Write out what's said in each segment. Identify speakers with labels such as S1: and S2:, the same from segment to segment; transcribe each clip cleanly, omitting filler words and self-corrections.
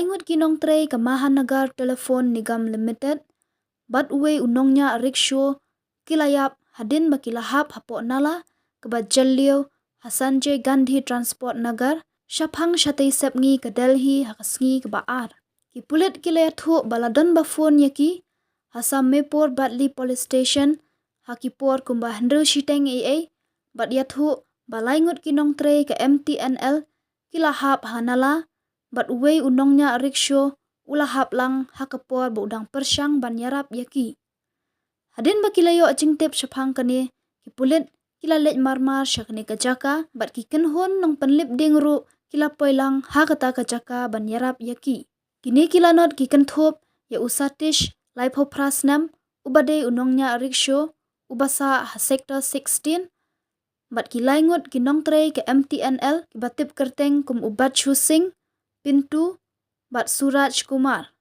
S1: Ngut kinong tre ke Mahanagar Telefon Nigam Limited, bat uwe unongnya rikshaw kilayap hadin bakilahap hapo nala ke Thliew Hasanje Gandhi Transport Nagar, Shaphang Shatei Sepngi ke Delhi hakasngi ke Baar. Kipulit kilayathu baladon bafon yaki, Hasam Mepor Badli Police Station, Hakipor kumba Hendru Shiteng AA, bat yathu Ngut kinong tre ke MTNL, kilahap hanala, bat uwe unongnya rikshaw ulahap lang hakapor budang persyang banyarap yaki. Hadin bakilayo acingtip Shaphang kane, kipulit kilalet marmar syakne kajaka, bat kikenhon nong penlip dingru kilapoy lang hakata kajaka banyarap yaki. Kini kilanot kikenthop ya usatish laipo prasnam ubade unongnya rikshaw ubasa sektor 16, bat Ngut kinong tre ke MTNL kibatip kerteng kum ubat chusing pintu bat Suraj Kumar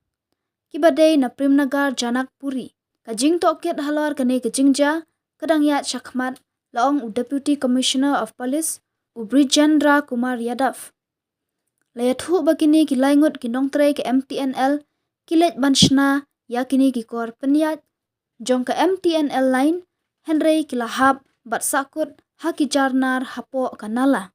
S1: kibadai na Primnagar Janakpuri kajing toket halor kane kajingja kadang yat Shakmat laong Deputy Commissioner of Police Brijendra Kumar Yadav. Layathu bakini Ngut kinong tre ke MTNL kilet banshna yakini kikor penyat jong ke MTNL line Henry kilahap bat sakut haki jarnar hapo kanala.